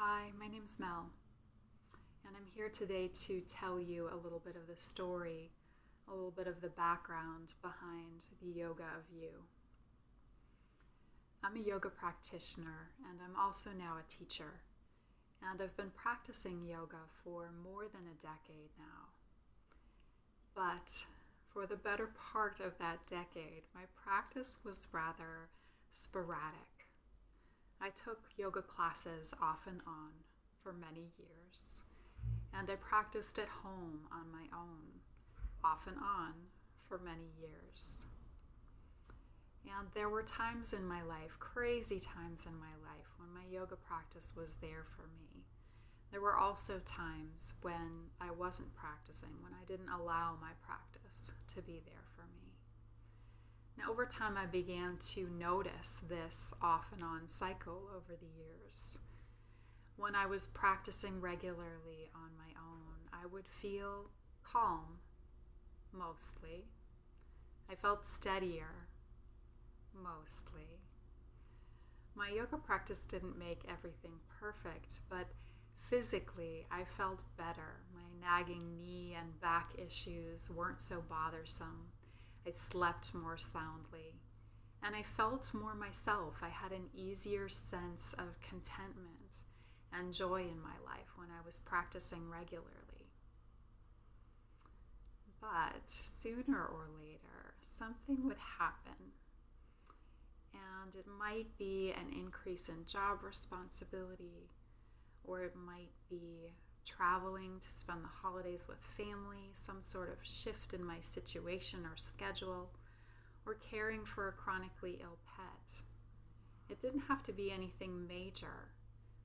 Hi, my name's Mel, and I'm here today to tell you a little bit of the story, a little bit of the background behind the Yoga of You. I'm a yoga practitioner, and I'm also now a teacher, and I've been practicing yoga for more than a decade now. But for the better part of that decade, my practice was rather sporadic. I took yoga classes off and on for many years, and I practiced at home on my own, off and on for many years. And there were times in my life, crazy times in my life, when my yoga practice was there for me. There were also times when I wasn't practicing, when I didn't allow my practice to be there for me. Now, over time, I began to notice this off and on cycle over the years. When I was practicing regularly on my own, I would feel calm, mostly. I felt steadier, mostly. My yoga practice didn't make everything perfect, but physically I felt better. My nagging knee and back issues weren't so bothersome. I slept more soundly, and I felt more myself. I had an easier sense of contentment and joy in my life when I was practicing regularly. But sooner or later, something would happen, and it might be an increase in job responsibility, or it might be traveling to spend the holidays with family, some sort of shift in my situation or schedule, or caring for a chronically ill pet. It didn't have to be anything major,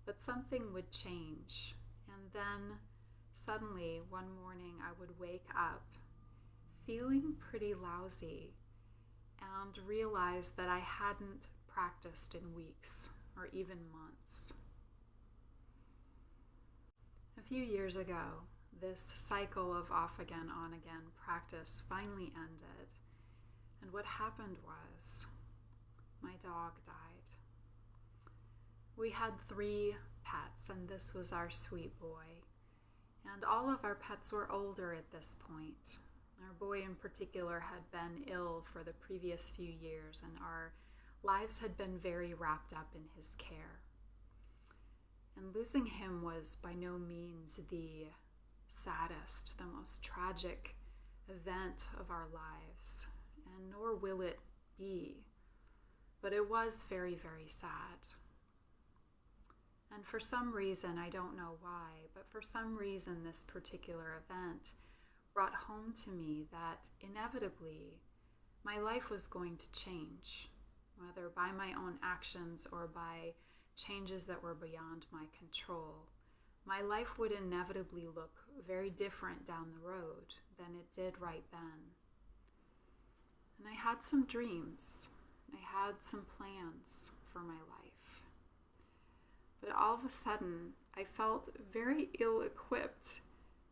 but something would change. And then suddenly one morning I would wake up feeling pretty lousy and realize that I hadn't practiced in weeks or even months. A few years ago, this cycle of off again, on again practice finally ended, and what happened was my dog died. We had 3 pets, and this was our sweet boy, and all of our pets were older at this point. Our boy in particular had been ill for the previous few years, and our lives had been very wrapped up in his care. And losing him was by no means the saddest, the most tragic event of our lives, and nor will it be. But it was very, very sad. And for some reason, I don't know why, but for some reason this particular event brought home to me that inevitably my life was going to change, whether by my own actions or by changes that were beyond my control. My life would inevitably look very different down the road than it did right then. And I had some dreams. I had some plans for my life. But all of a sudden, I felt very ill-equipped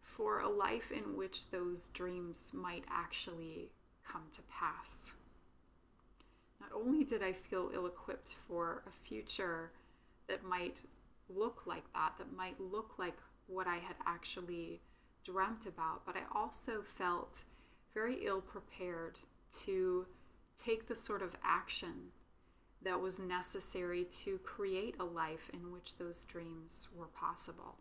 for a life in which those dreams might actually come to pass. Not only did I feel ill-equipped for a future that might look like that might look like what I had actually dreamt about, but I also felt very ill-prepared to take the sort of action that was necessary to create a life in which those dreams were possible.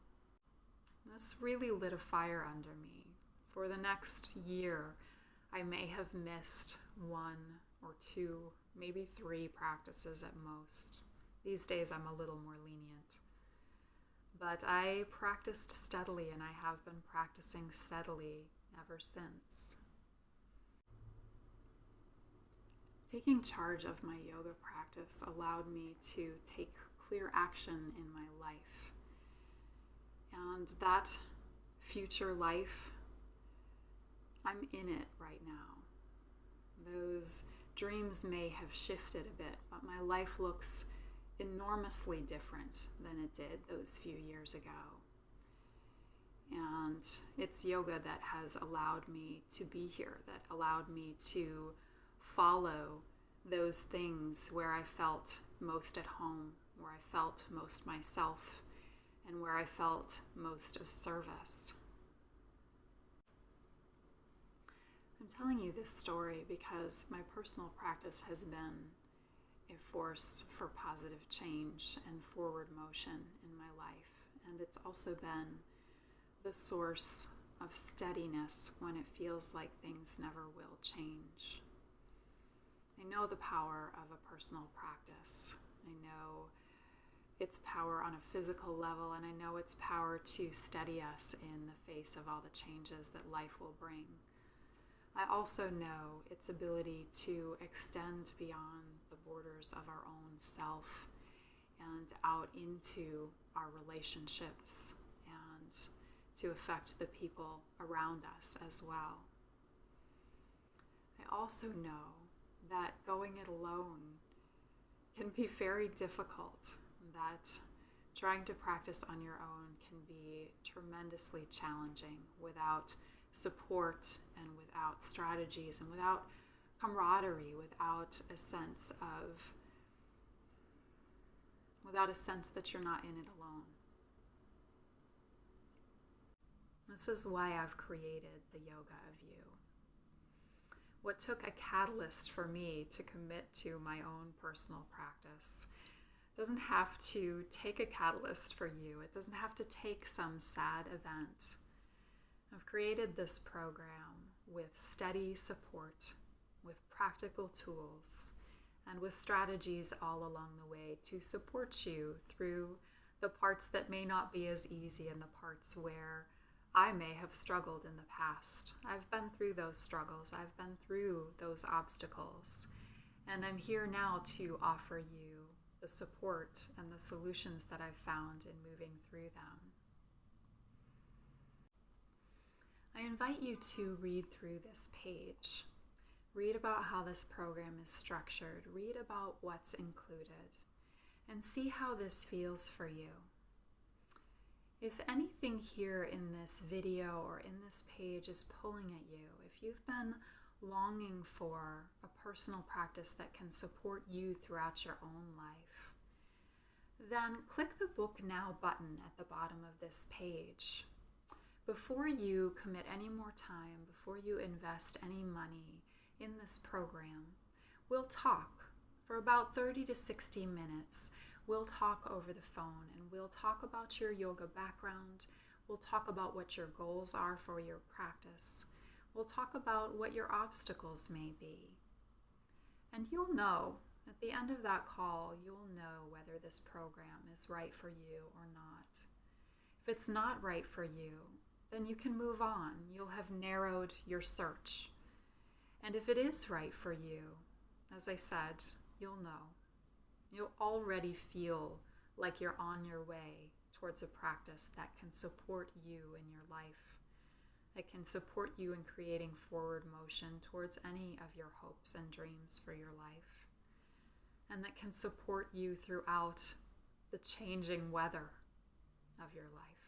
This really lit a fire under me. For the next year, I may have missed 1 or 2, maybe 3 practices at most. These days I'm a little more lenient. But I practiced steadily, and I have been practicing steadily ever since. Taking charge of my yoga practice allowed me to take clear action in my life. And that future life, I'm in it right now. Those dreams may have shifted a bit, but my life looks enormously different than it did those few years ago. And it's yoga that has allowed me to be here, that allowed me to follow those things where I felt most at home, where I felt most myself, and where I felt most of service. I'm telling you this story because my personal practice has been a force for positive change and forward motion in my life. And it's also been the source of steadiness when it feels like things never will change. I know the power of a personal practice. I know its power on a physical level, and I know its power to steady us in the face of all the changes that life will bring. I also know its ability to extend beyond the borders of our own self and out into our relationships and to affect the people around us as well. I also know that going it alone can be very difficult, that trying to practice on your own can be tremendously challenging without support and without strategies and without camaraderie, without a sense that you're not in it alone. This is why I've created the Yoga of You. What took a catalyst for me to commit to my own personal practice doesn't have to take a catalyst for you. It doesn't have to take some sad event. I've created this program with steady support, with practical tools, and with strategies all along the way to support you through the parts that may not be as easy and the parts where I may have struggled in the past. I've been through those struggles. I've been through those obstacles. And I'm here now to offer you the support and the solutions that I've found in moving through them. I invite you to read through this page. Read about how this program is structured. Read about what's included. And see how this feels for you. If anything here in this video or in this page is pulling at you, if you've been longing for a personal practice that can support you throughout your own life, then click the Book Now button at the bottom of this page. Before you commit any more time, before you invest any money in this program, we'll talk for about 30 to 60 minutes. We'll talk over the phone and we'll talk about your yoga background. We'll talk about what your goals are for your practice. We'll talk about what your obstacles may be. And you'll know, at the end of that call, you'll know whether this program is right for you or not. If it's not right for you, then you can move on. You'll have narrowed your search. And if it is right for you, as I said, you'll know. You'll already feel like you're on your way towards a practice that can support you in your life, that can support you in creating forward motion towards any of your hopes and dreams for your life, and that can support you throughout the changing weather of your life.